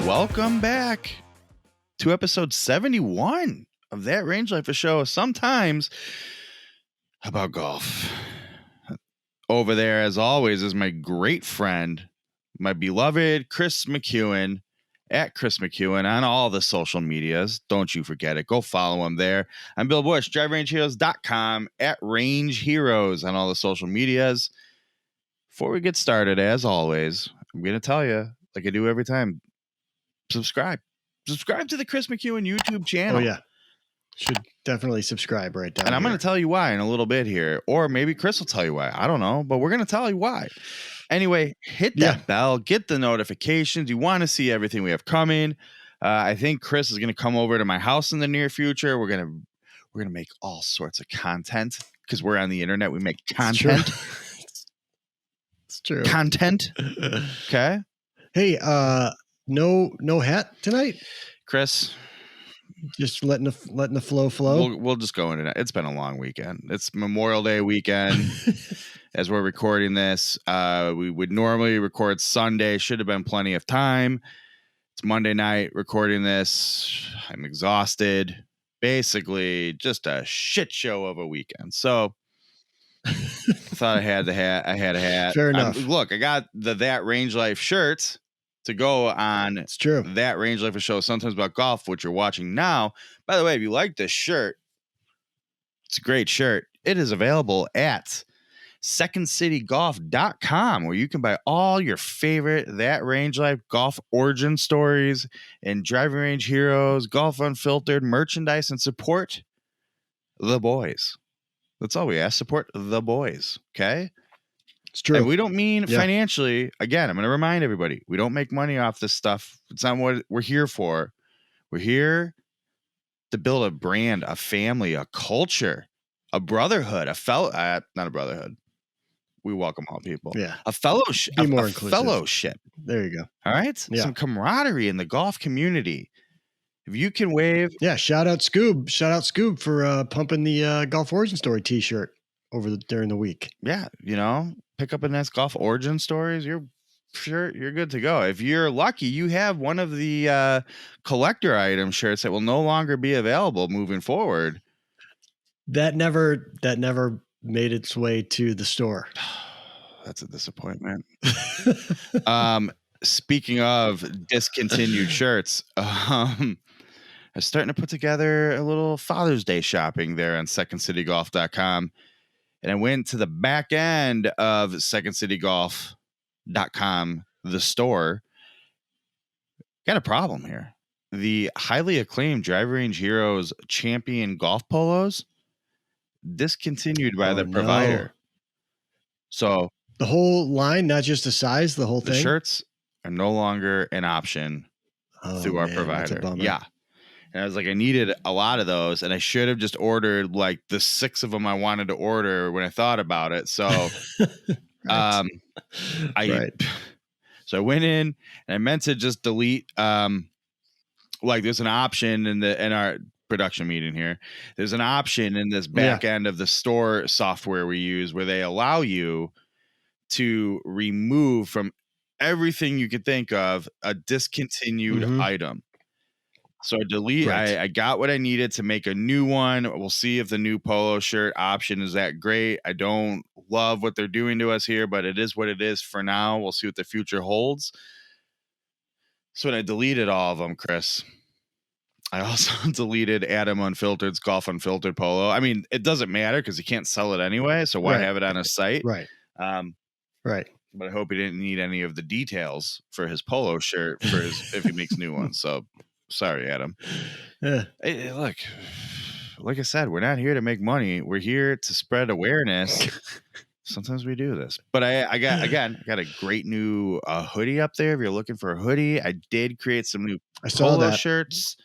Welcome back to episode 71 of That Range Life, a show sometimes about golf. Over there, as always, is my great friend, my beloved Chris McEwen, at Chris McEwen on all the social medias. Don't you forget it. Go follow him there. I'm Bill Bush, driverangeheroes.com, at Range Heroes on all the social medias. Before we get started, as always, I'm going to tell you, like I do every time, subscribe to the Chris McEwen YouTube channel. Oh yeah, should definitely subscribe right down. And I'm here. going to tell you why in a little bit here, or maybe Chris will tell you why. I don't know, but we're going to tell you why. Anyway, hit that bell, get the notifications. You want to see everything we have coming. I think Chris is going to come over to my house in the near future. We're going to make all sorts of content because we're on the internet. We make content. It's true. Content. Okay. Hey, no hat tonight, Chris. Just letting the flow. We'll just go into that. It's been a long weekend. It's Memorial Day weekend. As we're recording this, we would normally record Sunday. Should have been plenty of time. It's Monday night recording this. I'm exhausted. Basically, just a shit show of a weekend. So I thought I had the hat. I had a hat. Fair enough. Look, I got the That Range Life shirt to go on. It's true. That Range Life, a show sometimes about golf, which you're watching now. By the way, if you like this shirt, it's a great shirt. It is available at secondcitygolf.com, where you can buy all your favorite That Range Life golf origin stories and driving range heroes, golf unfiltered merchandise, and support the boys. That's all we ask. Support the boys. Okay. It's true. And we don't mean financially. Again, I'm going to remind everybody, we don't make money off this stuff. It's not what we're here for. We're here to build a brand, a family, a culture, a brotherhood, not a brotherhood. We welcome all people. Yeah. A fellowship. Be more a inclusive. Fellowship. There you go. All right. Yeah. Some camaraderie in the golf community. If you can wave. Yeah. Shout out Scoob for pumping the Golf Origin Story T-shirt during the week. Yeah. Pick up a nice golf origin stories. You're good to go. If you're lucky, you have one of the collector item shirts that will no longer be available moving forward. That never made its way to the store. That's a disappointment. Speaking of discontinued shirts, I'm starting to put together a little Father's Day shopping there on secondcitygolf.com. And I went to the back end of secondcitygolf.com, the store. Got a problem here. The highly acclaimed Drive Range Heroes Champion golf polos discontinued by the provider. So the whole line, not just the size, the whole thing. The shirts are no longer an option through our provider. That's a bummer. Yeah. And I was like, I needed a lot of those, and I should have just ordered like the 6 of them I wanted to order when I thought about it. So, Right. So I went in and I meant to just delete. Like there's an option in our production meeting here. There's an option in this back end of the store software we use where they allow you to remove from everything you could think of a discontinued item. So I got what I needed to make a new one. We'll see if the new polo shirt option is that great. I don't love what they're doing to us here, but it is what it is for now. We'll see what the future holds. So when I deleted all of them, Chris, I also deleted Adam Unfiltered's Golf Unfiltered polo. I mean, it doesn't matter because he can't sell it anyway. So why have it on his site? Right. Right. But I hope he didn't need any of the details for his polo shirt if he makes new ones. So sorry, Adam. Yeah. Hey, look, like I said, we're not here to make money. We're here to spread awareness. Sometimes we do this, but I got a great new hoodie up there. If you're looking for a hoodie, I did create some new polo shirts.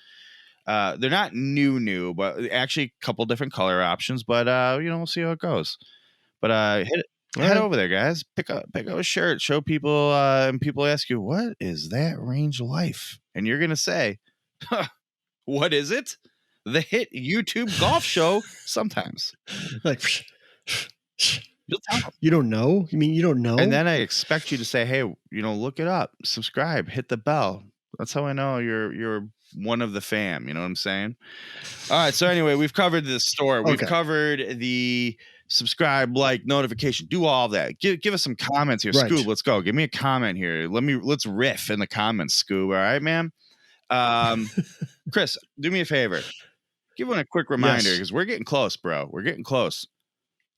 They're not new, but actually a couple different color options, but we'll see how it goes. But head over there, guys. Pick up a shirt, show people, and people ask you, what is That Range Life? And you're going to say, what is it? The hit YouTube golf show sometimes. Like, you'll tell them. You don't know? You mean you don't know? And then I expect you to say, hey, look it up, subscribe, hit the bell. That's how I know you're one of the fam. You know what I'm saying? All right. So anyway, we've covered the store. We've Okay. covered the subscribe, like, notification. Do all that. Give us some comments here, Right. Scoob. Let's go. Give me a comment here. Let's riff in the comments, Scoob. All right, man. Chris, do me a favor. Give one a quick reminder because we're getting close, bro. We're getting close.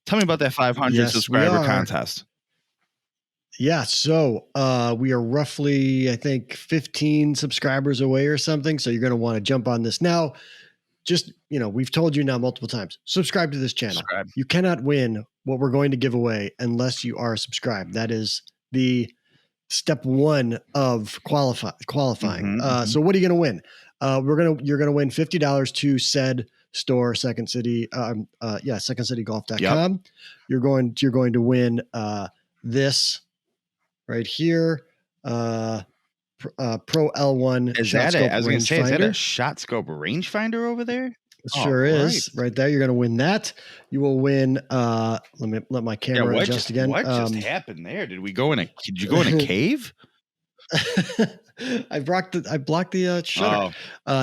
Tell me about that 500 Yes, subscriber we are. contest. Yeah, so we are roughly, I think, 15 subscribers away or something. So you're going to want to jump on this now. Just, we've told you now multiple times, subscribe to this channel. Subscribe. You cannot win what we're going to give away unless you are subscribed. That is the step one of qualifying. So what are you going to win? You're going to win $50 to said store, Second City, secondcitygolf.com. Yep. You're going to win this right here, Pro L1 is shot that scope I was going to say, is that a rangefinder. shot scope rangefinder over there? It sure is right there. You're going to win that. You will win. Let my camera adjust again. What just happened there? Did you go in a cave? I blocked the shutter.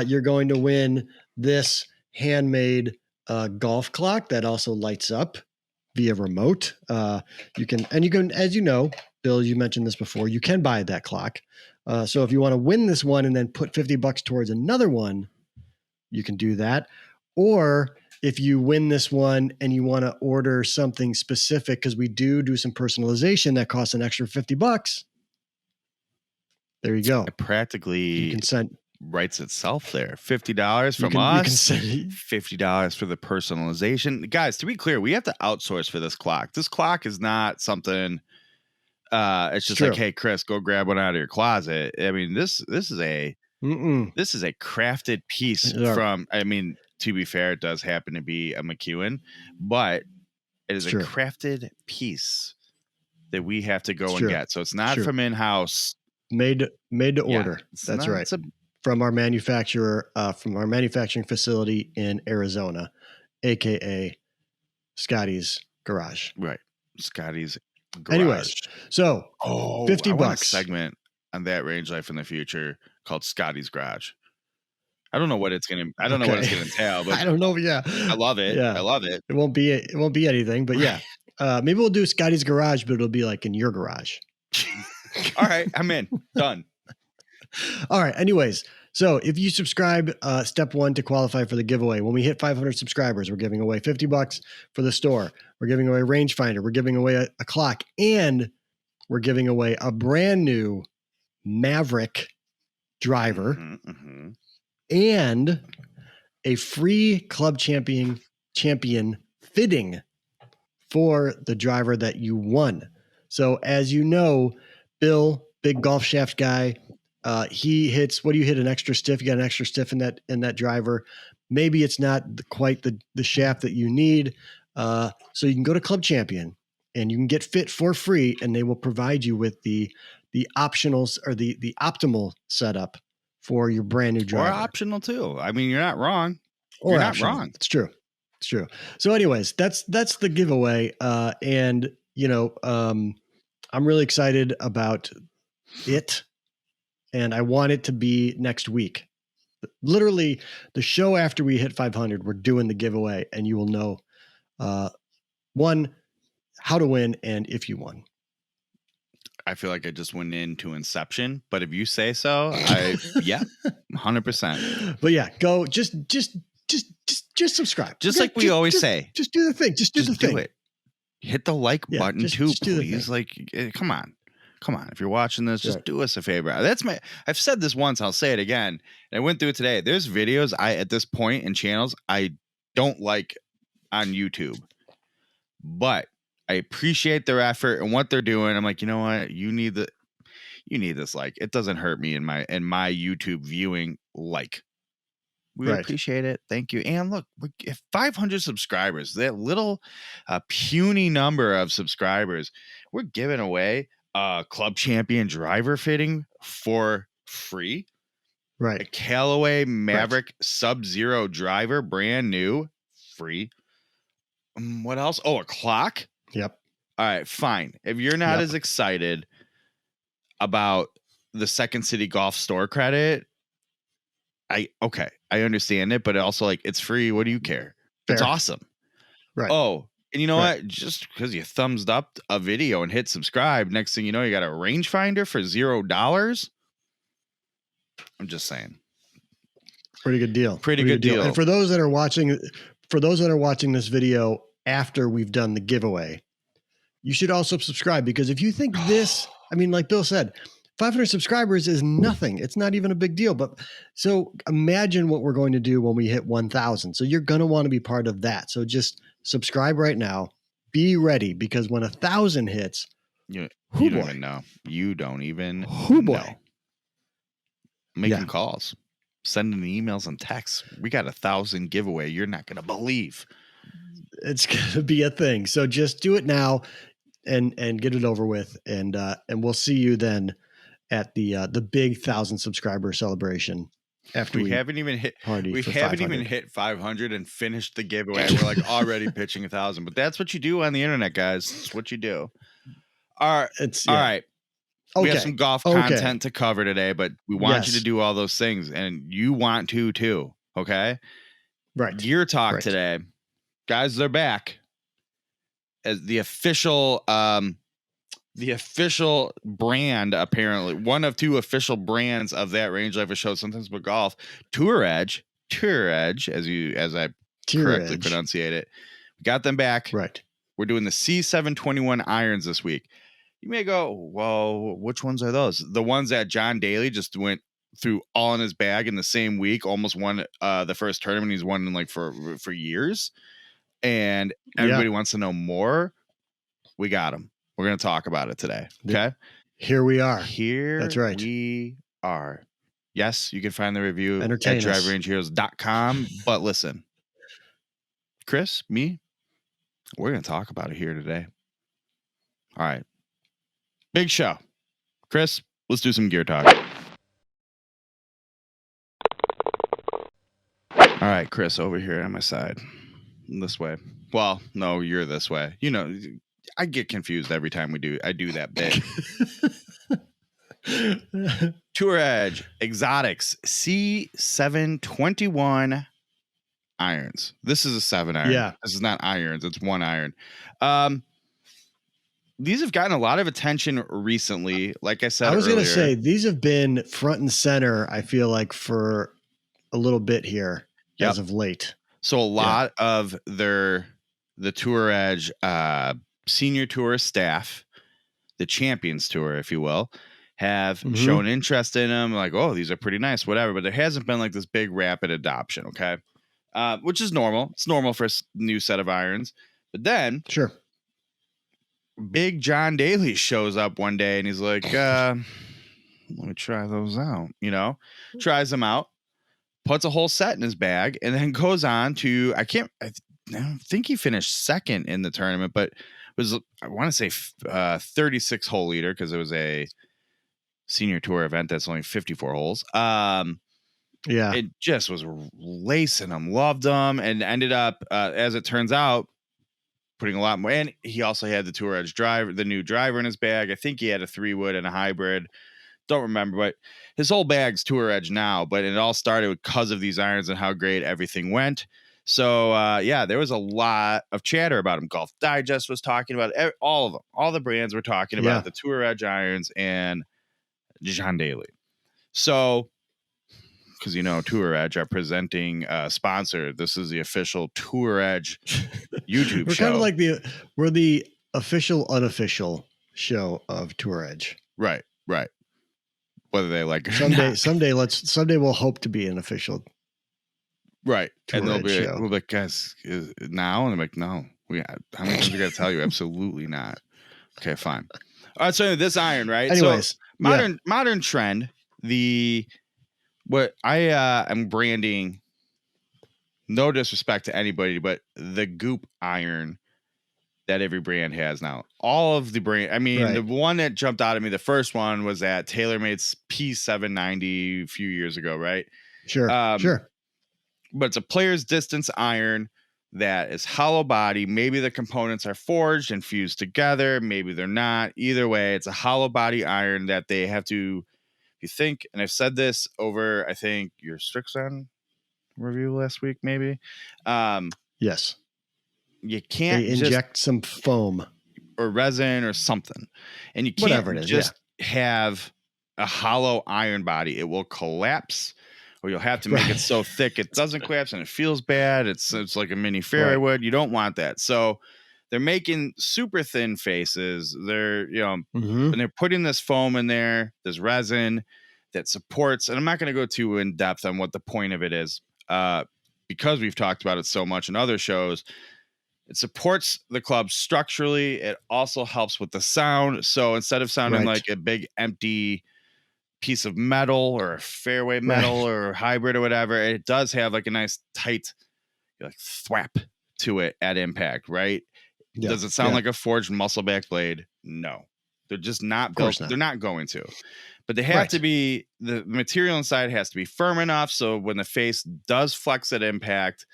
You're going to win this handmade golf clock that also lights up via remote. You can, as you know, Bill, you mentioned this before, you can buy that clock. So if you want to win this one and then put $50 towards another one, you can do that. Or if you win this one and you want to order something specific, because we do some personalization that costs an extra $50. There you go. It practically writes itself there. $50 from us, $50 for the personalization. Guys, to be clear, we have to outsource for this clock. This clock is not something. It's just like, hey, Chris, go grab one out of your closet. I mean, this is a crafted piece from. I mean, to be fair, it does happen to be a McEwen, but it is a crafted piece that we have to go and get. So it's not from in-house. Made to order. That's right. From our manufacturer, from our manufacturing facility in Arizona, aka Scotty's Garage. Right, Scotty's Garage. Anyways, so $50. I want a segment on that range life in the future called Scotty's Garage. I don't know what it's gonna. I don't know what it's gonna entail, but I don't know. Yeah, I love it. Yeah, I love it. It won't be anything, but yeah. Maybe we'll do Scotty's Garage, but it'll be like in your garage. All right, I'm in. Done. All right. Anyways, so if you subscribe, step one to qualify for the giveaway. When we hit 500 subscribers, we're giving away $50 for the store. We're giving away a rangefinder. We're giving away a clock, and we're giving away a brand new Maverick driver and a free Club Champion fitting for the driver that you won. So as you know, Bill, big golf shaft guy, he hits, what do you hit, an extra stiff? You got an extra stiff in that driver. Maybe it's not quite the shaft that you need. So you can go to Club Champion and you can get fit for free, and they will provide you with the optionals or the optimal setup for your brand new driver. Or optional too. I mean, you're not wrong. You're not wrong. It's true. So anyways, that's the giveaway. And I'm really excited about it, and I want it to be next week. Literally, the show after we hit 500, we're doing the giveaway, and you will know, one, how to win, and if you won. I feel like I just went into Inception, but if you say so, 100%. But yeah, go just subscribe. Just we always say. Just do the thing. Just do the thing. Do it. Hit the like button too, please. Like, come on. If you're watching this, just do us a favor. I've said this once, I'll say it again. And I went through it today. There's videos at this point in channels I don't like on YouTube, but I appreciate their effort and what they're doing. I'm like, you know what? You need this. Like, it doesn't hurt me in my YouTube viewing. Like, we appreciate it. Thank you. And look, if 500 subscribers, that little puny number of subscribers, we're giving away a Club Champion driver fitting for free. Right. A Callaway Maverick Sub-Zero driver, brand new, free. What else? Oh, a clock. Yep. All right, fine. If you're not as excited about the Second City Golf store credit, I understand it, but also like it's free. What do you care? Fair. It's awesome. Right. Oh, and you know Right. what? Just because you thumbs up a video and hit subscribe, next thing you know, you got a rangefinder for $0. I'm just saying. Pretty good deal. Pretty good deal. And for those that are watching this video after we've done the giveaway, you should also subscribe, because if you think this, I mean, like Bill said, 500 subscribers is nothing. It's not even a big deal. But so imagine what we're going to do when we hit 1,000. So you're going to want to be part of that. So just subscribe right now. Be ready, because when 1,000 hits, you don't even know. You don't even know. Making calls, sending emails and texts. We got 1,000 giveaway. You're not going to believe. It's going to be a thing. So just do it now and get it over with. And we'll see you then at the big 1,000 subscriber celebration. After we haven't even hit 500 and finished the giveaway. We're like already pitching 1,000, but that's what you do on the internet, guys. It's what you do. All right. We have some golf content to cover today, but we want you to do all those things, and you want to too. Okay. Right. Gear Talk today, guys. They're back as the official brand, apparently one of two official brands of that Range Life show, sometimes but golf. Tour Edge, as I correctly pronunciate it. We got them back. Right. We're doing the C721 irons this week. You may go, well, which ones are those? The ones that John Daly just went through all in his bag in the same week, almost won the first tournament he's won in like for years. And everybody wants to know more. We got them. We're going to talk about it today. Okay. Here we are. That's right. We are. Yes, you can find the review at driverangeheroes.com. But listen, Chris, me, we're going to talk about it here today. All right. Big show. Chris, let's do some gear talk. All right, Chris, over here on my side. This way. Well, no, you're this way. You know, I get confused every time I do that bit. Tour Edge Exotics C721 irons. This is a 7 iron. Yeah. This is not irons. It's 1 iron. These have gotten a lot of attention recently. Like I said, I was going to say, these have been front and center, I feel like, for a little bit here as of late. So a lot of the Tour Edge senior tour staff, the Champions Tour, if you will, have shown interest in them. Like, oh, these are pretty nice, whatever. But there hasn't been like this big rapid adoption. Okay. Which is normal. It's normal for a new set of irons. But then big John Daly shows up one day and he's like, let me try those out, tries them out, puts a whole set in his bag, and then goes on to, I think he finished second in the tournament, but it was, I want to say 36 hole leader, because it was a senior tour event that's only 54 holes. It just was lacing them, loved them, and ended up, as it turns out, putting a lot more. And he also had the Tour Edge driver, the new driver in his bag. I think he had a 3-wood and a hybrid. Don't remember, but his whole bag's Tour Edge now. But it all started because of these irons and how great everything went. So, there was a lot of chatter about him. Golf Digest was talking about it. All of them. All the brands were talking about the Tour Edge irons and John Daly. So, because Tour Edge, our presenting sponsor, this is the official Tour Edge YouTube we're show. Kind of like we're the official unofficial show of Tour Edge. Right. Whether they like it or not. Someday we'll hope to be an official. Right. Tour and they'll Edge be show. we'll be like, guys, is it now? And I'm like, no. How many times we got to tell you? Absolutely not. Okay, fine. All right. So this iron, right? Anyways, so modern trend, what I am branding, no disrespect to anybody, but the goop iron that every brand has now. All of the brand, the one that jumped out at me, the first one was that Taylormade's P790 a few years ago, right? Sure. But it's a player's distance iron that is hollow body. Maybe the components are forged and fused together. Maybe they're not. Either way, it's a hollow body iron that they have to you think, and I've said this over, I think your Strixon review last week, maybe. Yes. You can't they inject some foam or resin or something, and you can't whatever it is, just have a hollow iron body. It will collapse, or you'll have to make it so thick it doesn't collapse and it feels bad. It's like a mini fairway wood. You don't want that. So they're making super thin faces. They're, and they're putting this foam in there, this resin that supports, and I'm not going to go too in depth on what the point of it is, because we've talked about it so much in other shows. It supports the club structurally. It also helps with the sound. So instead of sounding like a big empty piece of metal or a fairway metal or hybrid or whatever, it does have like a nice tight like thwap to it at impact, right? Yeah. Does it sound like a forged muscle back blade? No. They're just not built. They're not going to. But they have to be, the material inside has to be firm enough so when the face does flex at impact,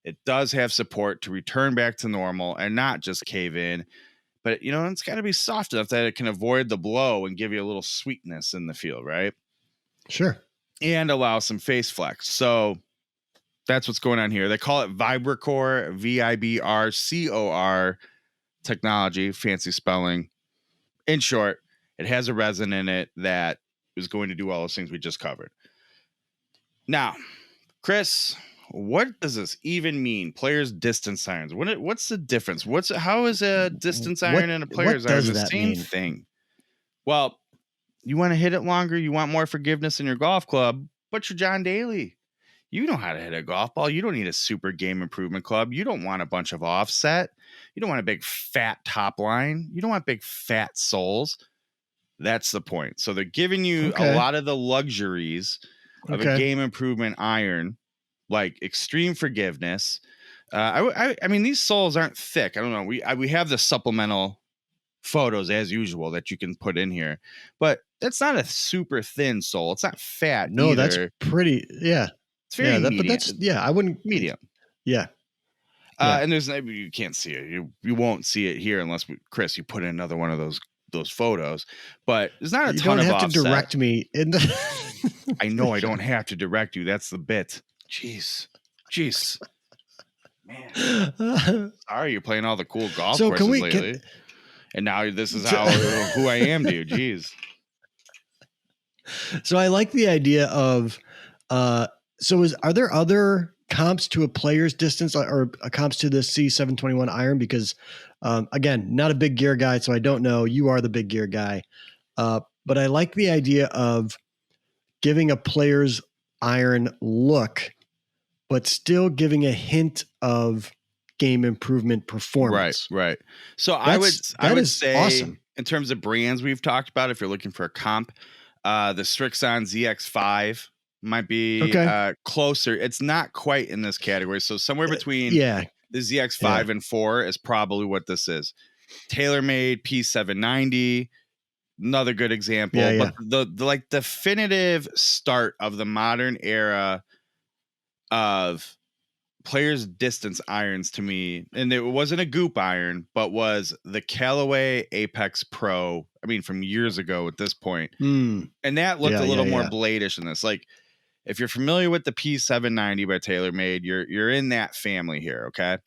it does have support to return back to normal and not just cave in. But, it's got to be soft enough that it can avoid the blow and give you a little sweetness in the field, right? Sure. And allow some face flex. So that's what's going on here. They call it Vibracor, VIBRCOR technology, fancy spelling. In short, it has a resin in it that is going to do all those things we just covered. Now, Chris, what does this even mean? Players' distance irons. What's the difference? How is a distance iron and a player's iron the same thing? Well, you want to hit it longer. You want more forgiveness in your golf club, but you're John Daly. You know how to hit a golf ball. You don't need a super game improvement club. You don't want a bunch of offset. You don't want a big fat top line. You don't want big fat soles. That's the point. So they're giving you a lot of the luxuries of a game improvement iron, like extreme forgiveness. I mean, these soles aren't thick. I don't know. We have the supplemental photos as usual that you can put in here, but it's not a super thin sole. It's not fat. No, either. That's pretty. Yeah. It's very medium. But I wouldn't medium. Yeah. And there's you can't see it. You won't see it here unless Chris, you put in another one of those photos. But there's not a ton of offset. You don't have to direct me. I know I don't have to direct you. That's the bit. Jeez. Man. Sorry, you're playing all the cool golf courses lately. And now this is who I am, dude. Jeez. So I like the idea of are there other comps to a player's distance or comps to the C721 iron? Because again, not a big gear guy, so I don't know. You are the big gear guy. But I like the idea of giving a player's iron look, but still giving a hint of game improvement performance. Right. So I would say awesome. In terms of brands we've talked about, if you're looking for a comp, the Strixon ZX5 might be closer. It's not quite in this category. So somewhere between the ZX5 and 4 is probably what this is. Taylormade P790, another good example. But the like definitive start of the modern era of players' distance irons to me, and it wasn't a goop iron, but was the Callaway Apex Pro. I mean, from years ago at this point. And that looked a little more bladish in this. Like, if you're familiar with the P790 by Taylormade, you're in that family here, okay?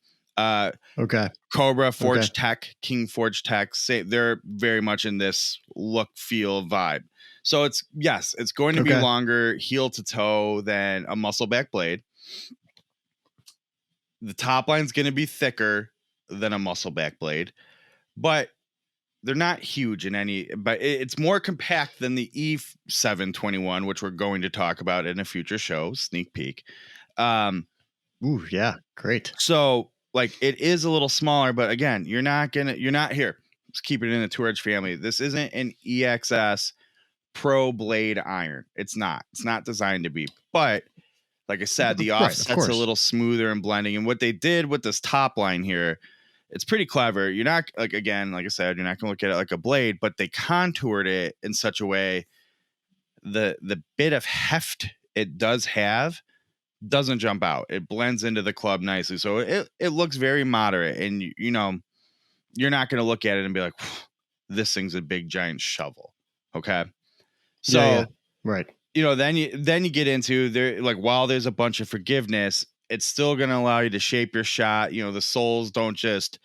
Cobra, Forge Tech, King Forge Tech, they're very much in this look, feel, vibe. So it's going to be longer heel to toe than a muscleback blade. The top line's going to be thicker than a muscleback blade, but they're not huge in any, but it's more compact than the E721, which we're going to talk about in a future show, sneak peek. Great. So like it is a little smaller, but again, you're not here. Let's keep it in the Tour Edge family. This isn't an EXS Pro blade iron. It's not designed to be, but like I said, the offset's a little smoother and blending. And what they did with this top line here, it's pretty clever. You're not like I said, you're not going to look at it like a blade, but they contoured it in such a way the bit of heft it does have doesn't jump out. It blends into the club nicely. So it looks very moderate. And, you're not going to look at it and be like, this thing's a big giant shovel. Okay. So Right. Then you get into there, like, while there's a bunch of forgiveness, it's still going to allow you to shape your shot. The soles don't just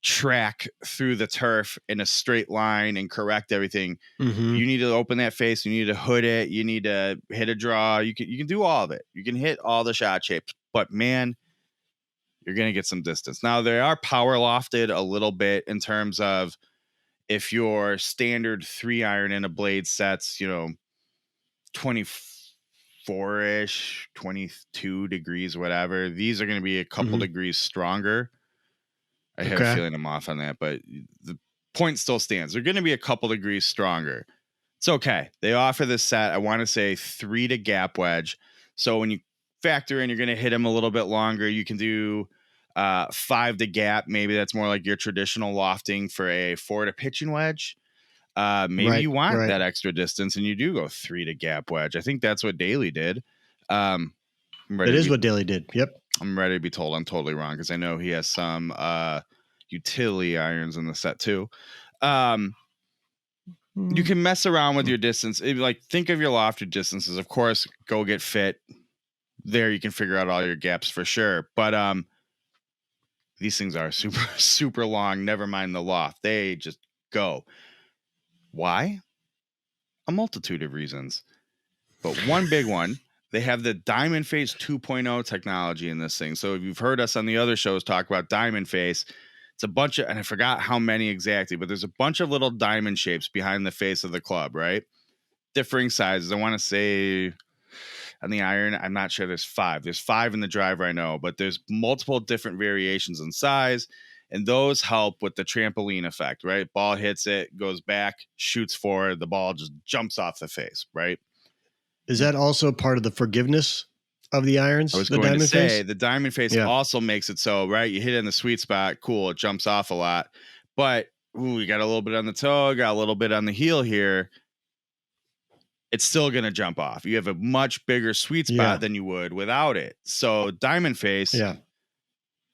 track through the turf in a straight line and correct everything. Mm-hmm. You need to open that face. You need to hood it. You need to hit a draw. You can do all of it. You can hit all the shot shapes, but man, you're going to get some distance. Now, they are power lofted a little bit in terms of if your standard 3-iron in a blade sets, 24-ish, 22 degrees, whatever. These are going to be a couple degrees stronger. I have a feeling I'm off on that, but the point still stands. They're going to be a couple degrees stronger. It's okay. They offer this set, I want to say 3 to gap wedge. So when you factor in, you're going to hit them a little bit longer. You can do 5 to gap. Maybe that's more like your traditional lofting for a 4 to pitching wedge. Maybe you want that extra distance and you do go 3 to gap wedge. I think that's what Daly did. It is what Daly did. Yep. I'm ready to be told I'm totally wrong because I know he has some utility irons in the set too. You can mess around with your distance. Like, think of your lofted distances. Of course, go get fit. There you can figure out all your gaps for sure. But these things are super, super long. Never mind the loft. They just go. Why? A multitude of reasons. But one big one, they have the Diamond Face 2.0 technology in this thing. So if you've heard us on the other shows talk about Diamond Face, it's a bunch of, and I forgot how many exactly, but there's a bunch of little diamond shapes behind the face of the club, right? Differing sizes. I want to say on the iron, I'm not sure there's 5. There's 5 in the driver, I know, but there's multiple different variations in size. And those help with the trampoline effect, right? Ball hits it, goes back, shoots forward. The ball just jumps off the face, right? Is that also part of the forgiveness of the irons? I was going to say the diamond face also makes it so, right? You hit it in the sweet spot. Cool. It jumps off a lot. But you got a little bit on the toe, got a little bit on the heel here. It's still going to jump off. You have a much bigger sweet spot than you would without it. So diamond face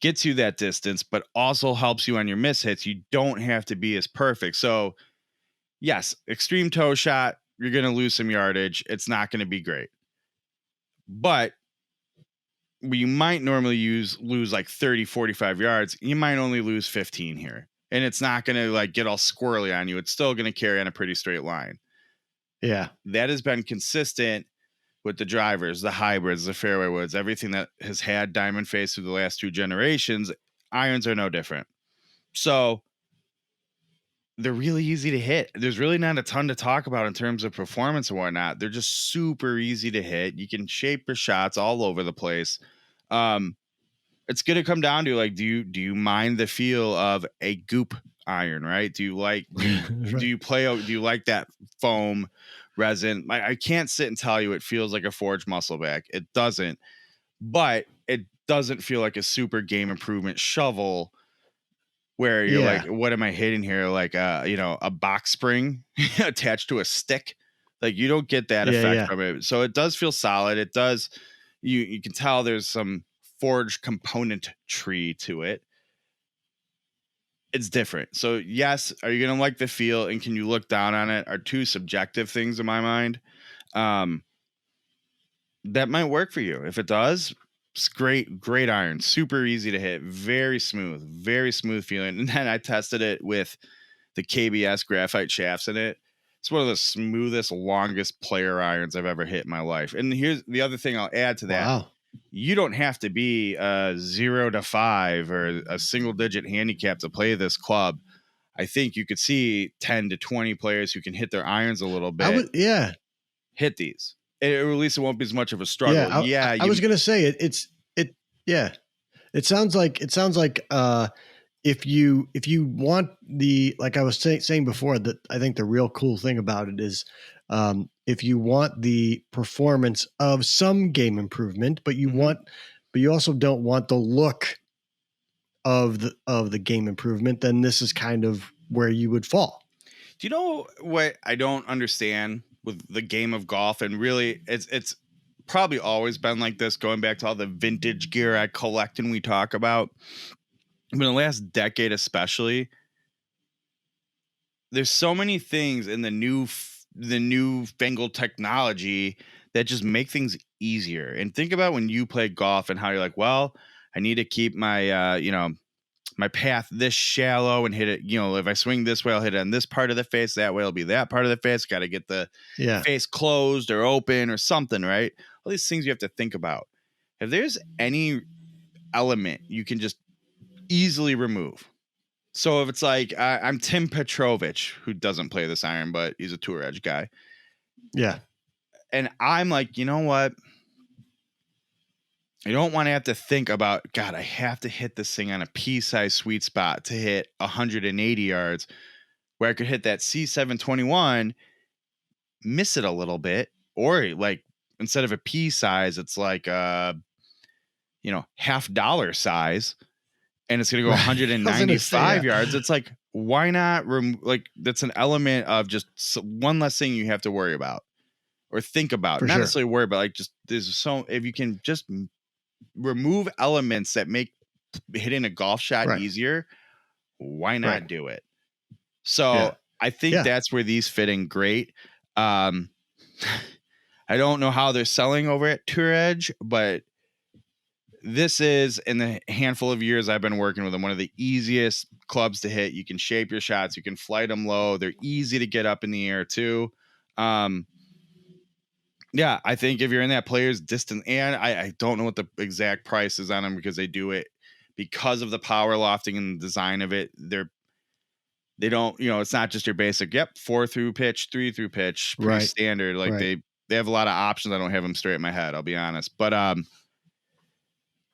gets you that distance, but also helps you on your miss hits. You don't have to be as perfect. So yes, extreme toe shot, you're going to lose some yardage. It's not going to be great. But you might normally lose like 30, 45 yards. You might only lose 15 here. And it's not going to like get all squirrely on you. It's still going to carry on a pretty straight line. Yeah. That has been consistent with the drivers, the hybrids, the fairway woods, everything that has had diamond face through the last 2 generations. Irons are no different. So they're really easy to hit. There's really not a ton to talk about in terms of performance and whatnot. They're just super easy to hit. You can shape your shots all over the place. It's going to come down to like, do you mind the feel of a goop iron, right? Do you like, do you like that foam resin? I can't sit and tell you it feels like a forged muscle back. It doesn't, but it doesn't feel like a super game improvement shovel where you're like, what am I hitting here? Like, a box spring attached to a stick. Like, you don't get that effect from it. So it does feel solid. It does. You can tell there's some forged component tree to it. It's different. So yes, are you going to like the feel and can you look down on it? Are 2 subjective things in my mind. That might work for you. If it does, it's great iron, super easy to hit, very smooth feeling. And then I tested it with the KBS graphite shafts in it. It's one of the smoothest, longest player irons I've ever hit in my life. And here's the other thing I'll add to that. Wow. You don't have to be 0 to 5 or a single digit handicap to play this club. I think you could see 10 to 20 players who can hit their irons a little bit. Hit these. Or at least it won't be as much of a struggle. I was going to say it sounds like if you want the, like I was saying before, that I think the real cool thing about it is if you want the performance of some game improvement, but you also don't want the look of the game improvement, then this is kind of where you would fall. Do you know what I don't understand with the game of golf? And really, it's probably always been like this, going back to all the vintage gear I collect and we talk about. In the last decade especially, there's so many things in the the newfangled technology that just make things easier. And think about when you play golf and how you're like, well, I need to keep my, my path this shallow and hit it. If I swing this way, I'll hit it on this part of the face. That way it'll be that part of the face. Got to get the face closed or open or something, right? All these things you have to think about. If there's any element you can just easily remove. So if it's like, I'm Tim Petrovich, who doesn't play this iron, but he's a Tour Edge guy. Yeah. And I'm like, you know what? I don't want to have to think about, God, I have to hit this thing on a pea-sized sweet spot to hit 180 yards, where I could hit that C721, miss it a little bit, or like instead of a pea size, it's like $50 size, and it's going to go 195 yards. It's like, why not? That's an element of just one less thing you have to worry about or think about. Not necessarily worry about, like, just if you can just remove elements that make hitting a golf shot easier, why not do it? So I think that's where these fit in great. I don't know how they're selling over at Tour Edge, but this is, in the handful of years I've been working with them, one of the easiest clubs to hit. You can shape your shots. You can flight them low. They're easy to get up in the air too. Yeah, I think if you're in that player's distance, and I don't know what the exact price is on them, because they do it because of the power lofting and the design of it. They don't, it's not just your basic, 4 through pitch, 3 through pitch, pretty standard. Like they have a lot of options. I don't have them straight in my head, I'll be honest. But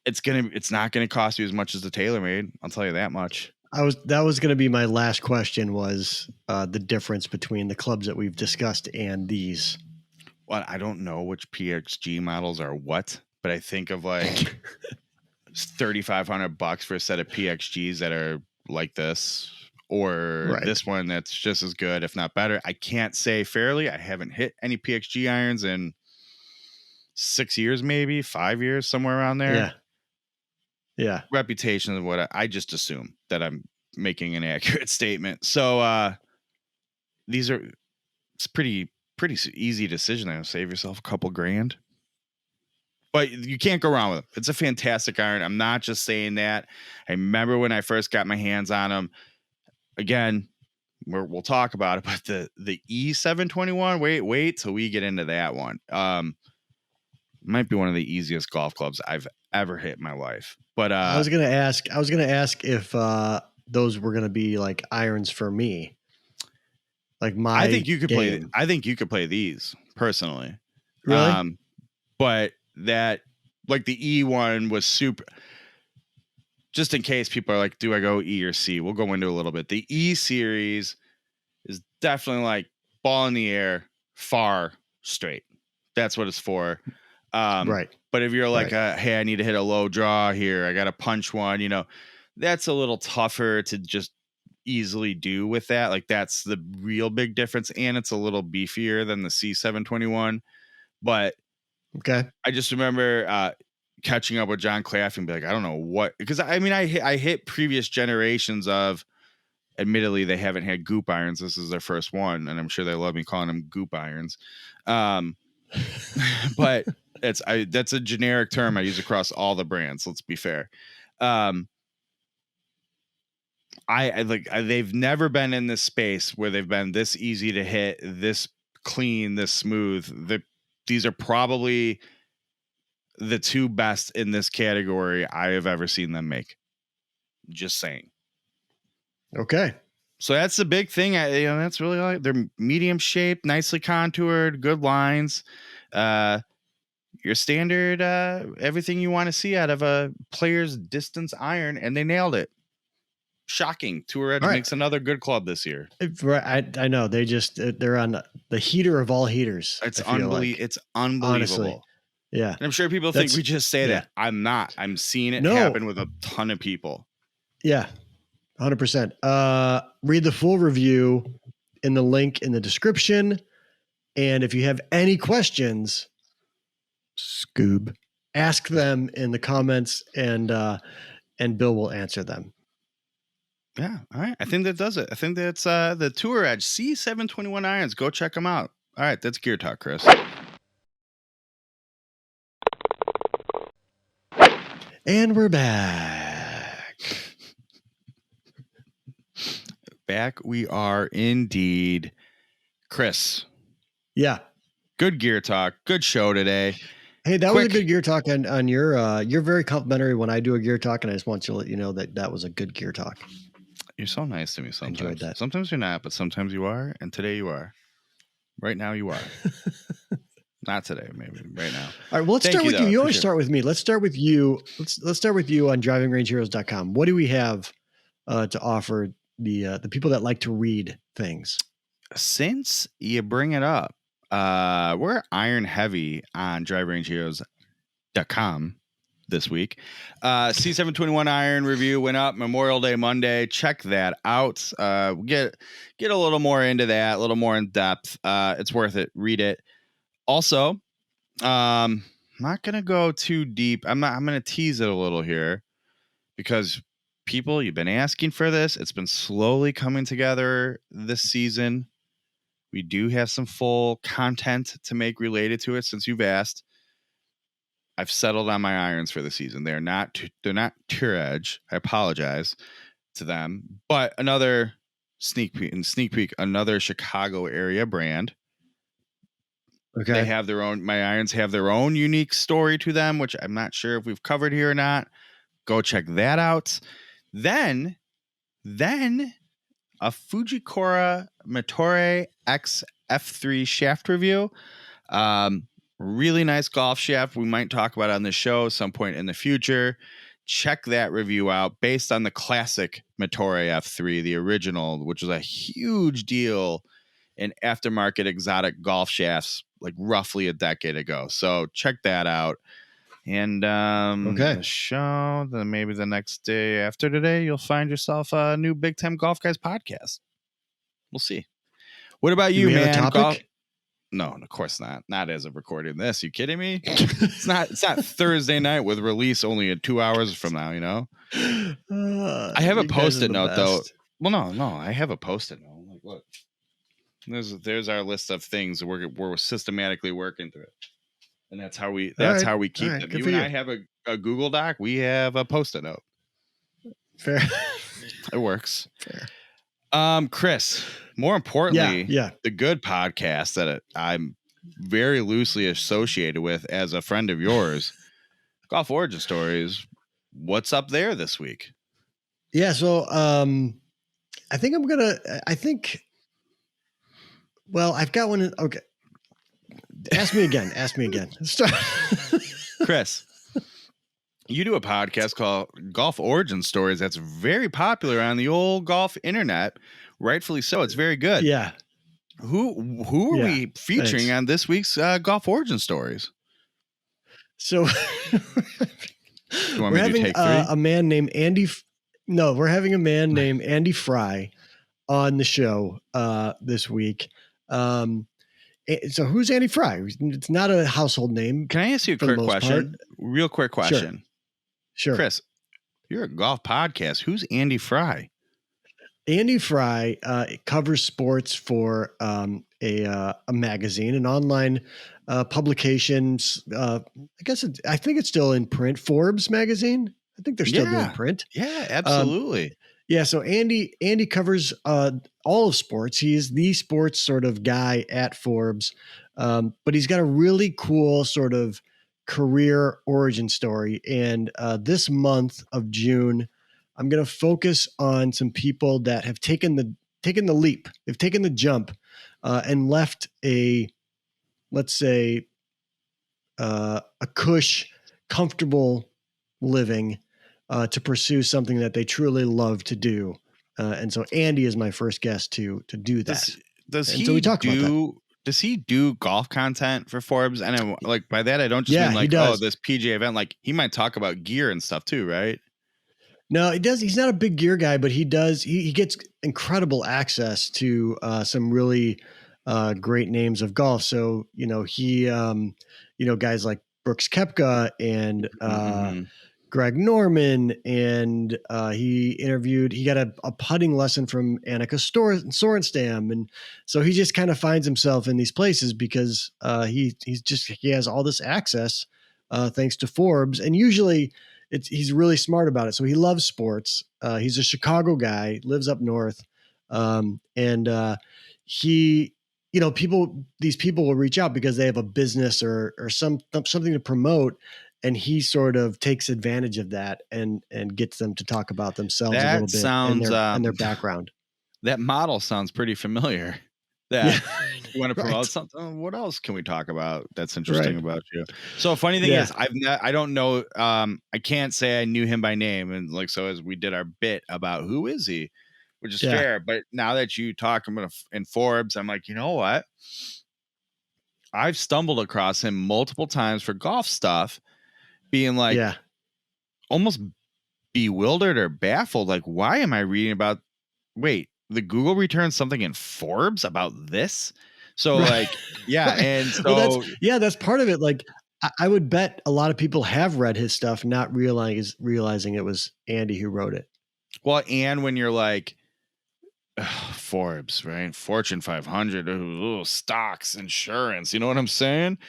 it's not gonna cost you as much as the Taylormade. I'll tell you that much. That was gonna be my last question, was the difference between the clubs that we've discussed and these. Well, I don't know which PXG models are what, but I think of like $3,500 for a set of PXGs that are like this, or this one that's just as good, if not better. I can't say fairly. I haven't hit any PXG irons in 6 years, maybe 5 years, somewhere around there. Yeah. Reputation of what I just assume that I'm making an accurate statement. So it's pretty easy decision. I'll save yourself a couple grand, but you can't go wrong with them. It's a fantastic iron. I'm not just saying that. I remember when I first got my hands on them. Again, we'll talk about it, but the E721, wait till we get into that one. Might be one of the easiest golf clubs I've ever hit in my life. But I was gonna ask if those were gonna be like irons for me. Like I think you could play these personally. Really? But that, like, the E one was super. Just in case people are like, do I go E or C? We'll go into a little bit. The E series is definitely like ball in the air, far, straight. That's what it's for. But if you're like, hey, I need to hit a low draw here, I got to punch one, that's a little tougher to just easily do with that. Like, that's the real big difference. And it's a little beefier than the C721. But I just remember catching up with John Claff and be like, I don't know what, because I mean, I hit previous generations of, admittedly, they haven't had goop irons. This is their first one, and I'm sure they love me calling them goop irons. But that's a generic term I use across all the brands. Let's be fair. They've never been in this space where they've been this easy to hit, this clean, this smooth. These are probably the two best in this category I have ever seen them make. Just saying. Okay. So that's the big thing. That's really like, they're medium shaped, nicely contoured, good lines. Your standard, everything you want to see out of a player's distance iron, and they nailed it. Shocking. Tour Edge makes another good club this year. I know. They're on the heater of all heaters. It's unbelievable. It's unbelievable. Honestly. Yeah. And I'm sure people think we just say that. I'm not. I'm seeing it happen with a ton of people. Yeah. 100%. Read the full review in the link in the description. And if you have any questions, Scoob, ask them in the comments, and Bill will answer them. Yeah. All right. I think that does it. I think that's the Tour Edge C721 irons. Go check them out. All right. That's Gear Talk, Chris. And we're back. Back we are indeed. Chris. Yeah. Good Gear Talk. Good show today. Hey, that was a good Gear Talk on your, you're very complimentary when I do a Gear Talk, and I just want you to let you know that was a good Gear Talk. You're so nice to me sometimes. I enjoyed that. Sometimes you're not, but sometimes you are, and today you are. Right now you are. Not today, maybe right now. All right, well, let's start with you. You always start with me. Let's start with you. Let's start with you on drivingrangeheroes.com. What do we have to offer the people that like to read things? Since you bring it up, we're iron heavy on drivingrangeheroes.com this week. C721 iron review went up Memorial Day Monday. Check that out. Get a little more into that, a little more in depth. It's worth it. Read it. Also, I'm not gonna go too deep. I'm gonna tease it a little here because people, you've been asking for this. It's been slowly coming together this season. We do have some full content to make related to it since you've asked. I've settled on my irons for the season. They're not Tour Edge. I apologize to them, but another sneak peek, another Chicago area brand. Okay. They have their own, my irons have their own unique story to them, which I'm not sure if we've covered here or not. Go check that out. Then a Fujikura Motore X F3 shaft review. Really nice golf shaft. We might talk about it on the show some point in the future. Check that review out based on the classic Motore F3, the original, which was a huge deal in aftermarket exotic golf shafts like roughly a decade ago. So check that out. And the show, then maybe the next day after today, you'll find yourself a new Big Time Golf Guys podcast. We'll see. What about you, man? Topic? No, of course not. Not as of recording this. You kidding me? It's not Thursday night with release only 2 hours from now, you know? I have a post-it note though. Well, no, I have a post-it note. Like, look. There's our list of things we're systematically working through it. And that's how we keep them. You and I have a Google Doc. We have a post-it note. Fair. It works. Fair. Chris, more importantly, the good podcast that I'm very loosely associated with as a friend of yours, Golf Origin Stories. What's up there this week? Yeah, so I've got one. Okay. Ask me again. Chris, you do a podcast called Golf Origin Stories that's very popular on the old golf internet. Rightfully so. It's very good. Yeah. Who are we featuring on this week's Golf Origin Stories? So we're having a man named Andy. No, we're having a man named Andy Fry on the show this week. So who's Andy Fry? It's not a household name. Can I ask you a quick question? Real quick question. Sure. Chris, you're a golf podcast. Who's Andy Fry? Andy Fry covers sports for a magazine, an online publication. I think it's still in print. Forbes magazine. I think they're still doing print. Yeah, absolutely. So Andy covers all of sports. He's the sports sort of guy at Forbes, but he's got a really cool sort of career origin story. And this month of June, I'm going to focus on some people that have taken the leap. They've taken the jump and left let's say, a cush, comfortable living to pursue something that they truly love to do. And so Andy is my first guest to do that. Does he do golf content for Forbes? And like by that, I don't just mean like, this PGA event. Like he might talk about gear and stuff too, right? No, he does. He's not a big gear guy, but he does. He gets incredible access to some really great names of golf. So, guys like Brooks Koepka and Greg Norman, and he got a putting lesson from Annika Sorenstam. And so he just kind of finds himself in these places because he has all this access thanks to Forbes. And usually he's really smart about it. So he loves sports. He's a Chicago guy, lives up north. These people will reach out because they have a business or something to promote. And he sort of takes advantage of that and gets them to talk about themselves a little bit and their background. That model sounds pretty familiar. That you want to promote something. What else can we talk about that's interesting about you? So a funny thing is I don't know. I can't say I knew him by name. And like, so as we did our bit about who is he, which is fair. But now that you talk about in Forbes, I'm like, you know what? I've stumbled across him multiple times for golf stuff, being like almost bewildered or baffled. Like, why am I reading about, the Google returns something in Forbes about this? So like, and so that's part of it. Like I would bet a lot of people have read his stuff, not realizing it was Andy who wrote it. Well, and when you're like, Forbes, right? Fortune 500, stocks, insurance. You know what I'm saying?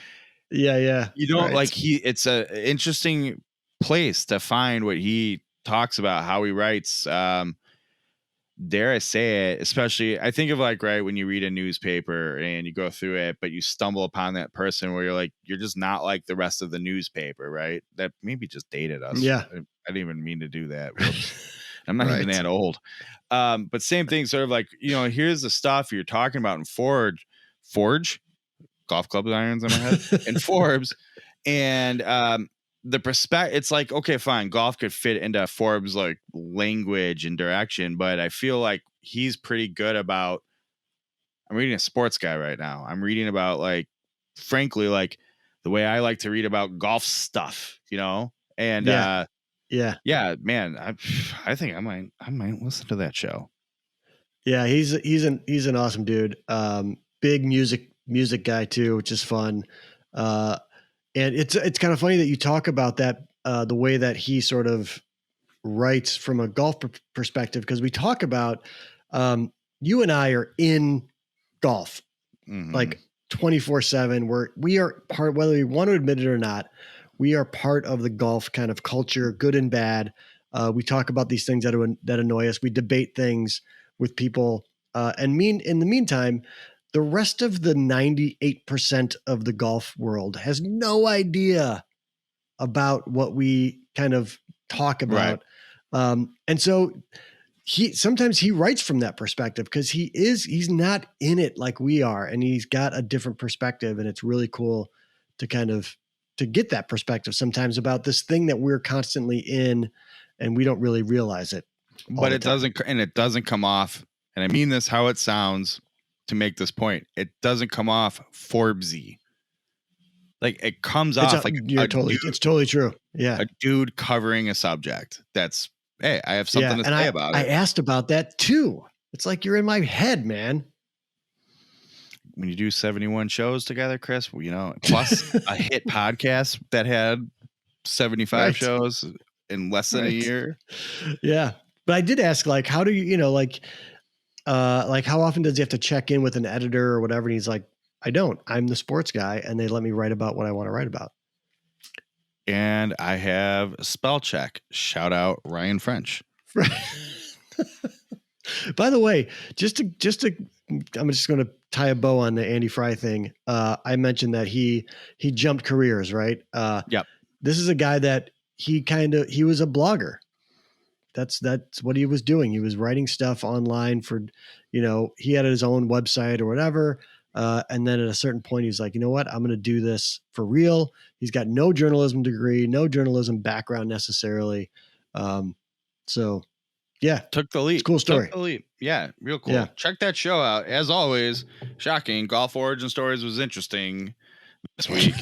Yeah. You don't it's a interesting place to find what he talks about, how he writes. Dare I say it, especially I think of like, right, when you read a newspaper and you go through it, but you stumble upon that person where you're like, you're just not like the rest of the newspaper, right? That maybe just dated us. Yeah. I didn't even mean to do that. I'm not even that old. But same thing, sort of like, here's the stuff you're talking about in Forge, golf club irons in my head, and Forbes. And the perspective, it's like, okay, fine, golf could fit into Forbes like language and direction, but I feel like he's pretty good about, I'm reading a sports guy right now. I'm reading about like, frankly, like the way I like to read about golf stuff, and man, I think I might listen to that show. Yeah, he's an awesome dude. Big music guy too, which is fun. And it's kind of funny that you talk about that, the way that he sort of writes from a golf perspective, because we talk about, you and I are in golf like 24/7. We are part, whether we want to admit it or not, we are part of the golf kind of culture, good and bad. We talk about these things that annoy us. We debate things with people. In the meantime, the rest of the 98% of the golf world has no idea about what we kind of talk about. And so sometimes he writes from that perspective because he's not in it like we are, and he's got a different perspective. And it's really cool to to get that perspective sometimes about this thing that we're constantly in and we don't really realize it. But it doesn't come off, and I mean this how it sounds to make this point. It doesn't come off Forbesy. Like it comes off like it's totally true. Yeah. A dude covering a subject. That's, hey, I have something to say about it. I asked about that too. It's like you're in my head, man. When you do 71 shows together, Chris, plus a hit podcast that had 75 shows in less than a year. Yeah. But I did ask, like, how do you, like how often does he have to check in with an editor or whatever? And he's like, I don't. I'm the sports guy, and they let me write about what I want to write about. And I have a spell check. Shout out Ryan French. By the way, I'm just going to tie a bow on the Andy Fry thing. I mentioned that he jumped careers, right? Yep. This is a guy that he was a blogger. That's what he was doing. He was writing stuff online for, he had his own website or whatever. And then at a certain point, he's like, you know what? I'm going to do this for real. He's got no journalism degree, no journalism background necessarily. So yeah. Took the leap. It's a cool story. Took the leap. Yeah. Real cool. Yeah. Check that show out. As always, shocking. Golf Origin Stories was interesting this week.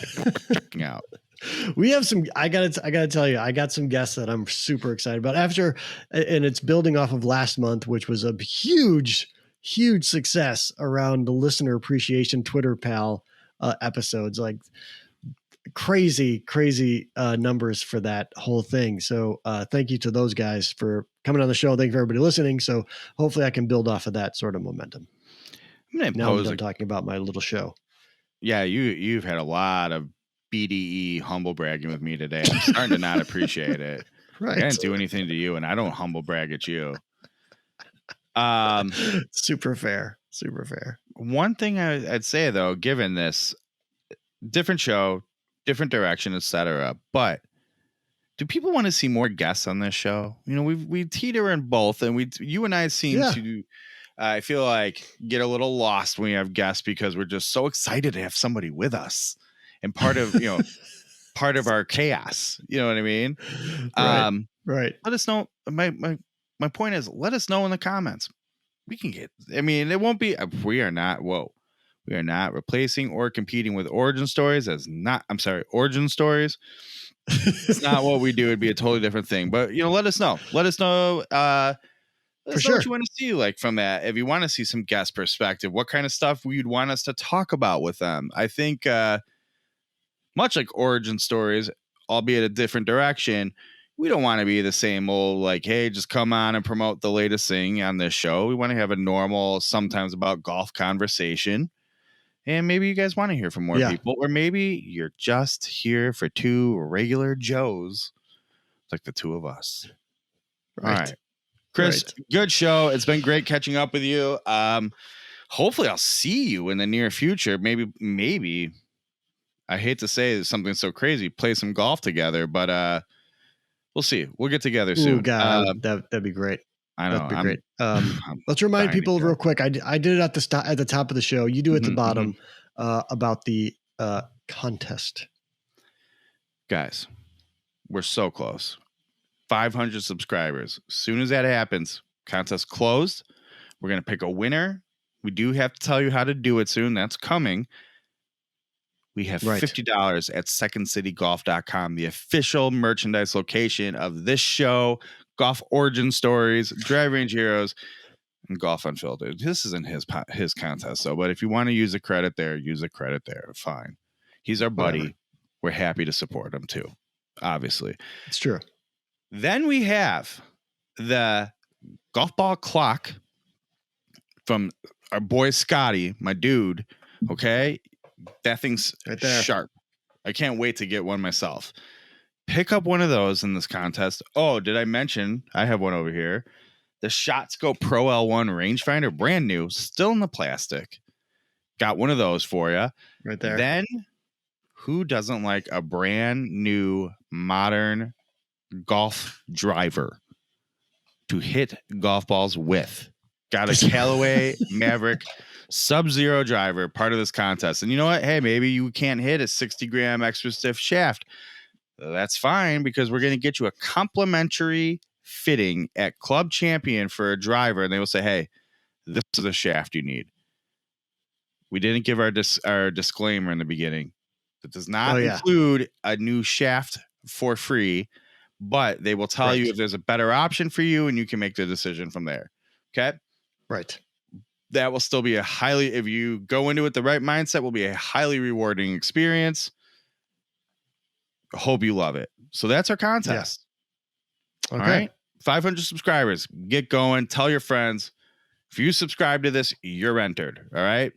Checking out. We have some, I gotta tell you, I got some guests that I'm super excited about and it's building off of last month, which was a huge success around the listener appreciation Twitter pal episodes. Like crazy numbers for that whole thing. So thank you to those guys for coming on the show. Thank you for everybody listening. So hopefully I can build off of that sort of momentum. Now I'm done talking about my little show. Yeah, you've had a lot of BDE humble bragging with me today. I'm starting to not appreciate it. Right. I didn't do anything to you, and I don't humble brag at you. Super fair. One thing I'd say though, given this different show, different direction, etc., but do people want to see more guests on this show? You know, we teeter in both, and you and I seem to. I feel like get a little lost when we have guests because we're just so excited to have somebody with us and part of part of our chaos. You know what I mean? Right. Let us know. My point is, let us know in the comments. We can get. I mean, it won't be. We are not replacing or competing with origin stories. Origin stories. It's not what we do. It'd be a totally different thing. But let us know. Let us know. Let us know what you want to see, like from that. If you want to see some guest perspective, what kind of stuff you'd want us to talk about with them. I think much like origin stories, albeit a different direction, we don't want to be the same old like, hey, just come on and promote the latest thing on this show. We want to have a normal, sometimes about golf conversation. And maybe you guys want to hear from more people, or maybe you're just here for two regular Joes, like the two of us. Right. All right. Chris, good show. It's been great catching up with you. Hopefully I'll see you in the near future. Maybe I hate to say something so crazy, play some golf together, but we'll see. We'll get together soon. Oh God, that'd be great. I know. That'd be great. Let's remind people real quick. I did it at the top of the show. You do it at the bottom about the contest. Guys, we're so close. 500 subscribers. As soon as that happens, contest closed. We're going to pick a winner. We do have to tell you how to do it soon. That's coming. We have $50 at secondcitygolf.com, the official merchandise location of this show, Golf Origin Stories, Drive Range Heroes, and Golf Unfiltered. This isn't his contest, so but if you want to use a credit there, use a credit there. Fine. He's our buddy. Whatever. We're happy to support him too. Obviously. It's true. Then we have the golf ball clock from our boy Scotty, my dude. Okay. That thing's right there. Sharp. I can't wait to get one myself. Pick up one of those in this contest. Oh, did I mention I have one over here? The ShotScope Pro L1 rangefinder, brand new, still in the plastic. Got one of those for you. Right there. Then who doesn't like a brand new modern golf driver to hit golf balls with? Got a Callaway Maverick Sub-Zero driver, part of this contest. And you know what? Hey, maybe you can't hit a 60-gram extra stiff shaft. That's fine, because we're going to get you a complimentary fitting at Club Champion for a driver. And they will say, hey, this is the shaft you need. We didn't give our disclaimer in the beginning. It does not include a new shaft for free, but they will tell you if there's a better option for you, and you can make the decision from there. Okay? Right. That will still be if you go into it the right mindset, will be a highly rewarding experience. Hope you love it. So that's our contest. Yeah. Okay. All right. 500 subscribers. Get going. Tell your friends. If you subscribe to this, you're entered. All right.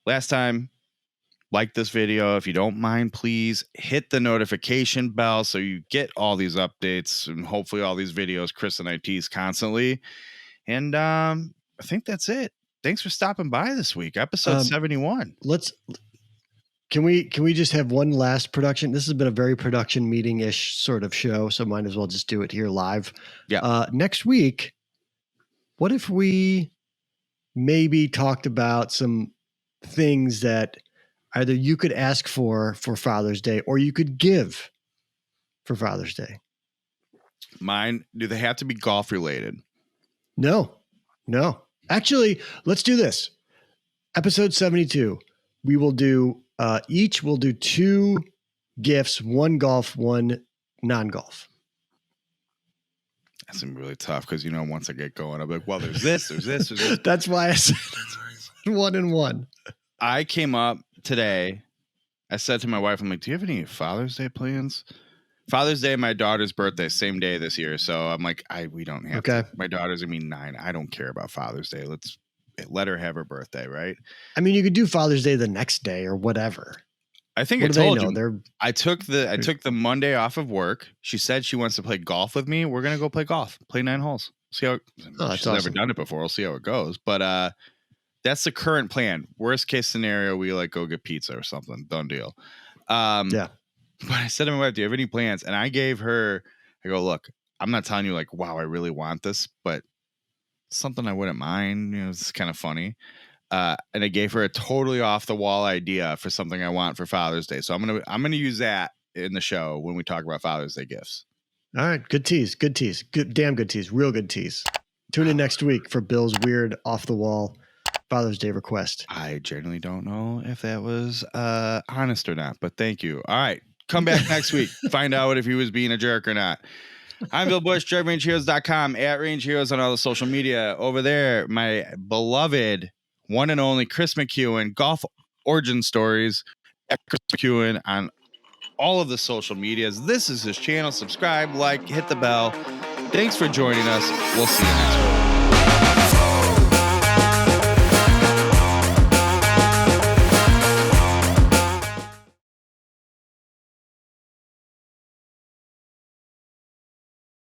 Last time, like this video. If you don't mind, please hit the notification bell so you get all these updates and hopefully all these videos Chris and I tease constantly. And I think that's it. Thanks for stopping by this week. Episode 71. Can we just have one last production? This has been a very production meeting-ish sort of show, so might as well just do it here live. Yeah. Next week, what if we maybe talked about some things that either you could ask for Father's Day or you could give for Father's Day? Mine, do they have to be golf related? No. Actually, let's do this. Episode 72. We will do each will do 2 gifts, 1 golf, 1 non-golf. That's really tough because once I get going, I'm like, well, there's this. That's why I said 1 and 1. I came up today I said to my wife, I'm like, do you have any Father's Day plans? Father's Day, my daughter's birthday, same day this year. So I'm like, we don't have to. My daughter's gonna be 9. I don't care about Father's Day. Let's let her have her birthday, right? I mean, you could do Father's Day the next day or whatever. I think I told you. I took the Monday off of work. She said she wants to play golf with me. We're gonna go play golf, play 9 holes. See how she's never done it before. We'll see how it goes. But that's the current plan. Worst case scenario, we like go get pizza or something. Done deal. Yeah. But I said to my wife, do you have any plans? And I gave her, I go, look, I'm not telling you like, wow, I really want this, but something I wouldn't mind. You know, it's kind of funny. And I gave her a totally off the wall idea for something I want for Father's Day. So I'm gonna use that in the show when we talk about Father's Day gifts. All right, good tease, damn good tease, real good tease. Tune in next week for Bill's weird off the wall Father's Day request. I genuinely don't know if that was honest or not, but thank you. All right, come back next week. Find out if he was being a jerk or not. I'm Bill Bush, DriveRangeHeroes.com, at Range Heroes on all the social media. Over there, my beloved one and only Chris McEwen, Golf Origin Stories at Chris McEwen on all of the social medias. This is his channel. Subscribe, like, hit the bell. Thanks for joining us. We'll see you next week.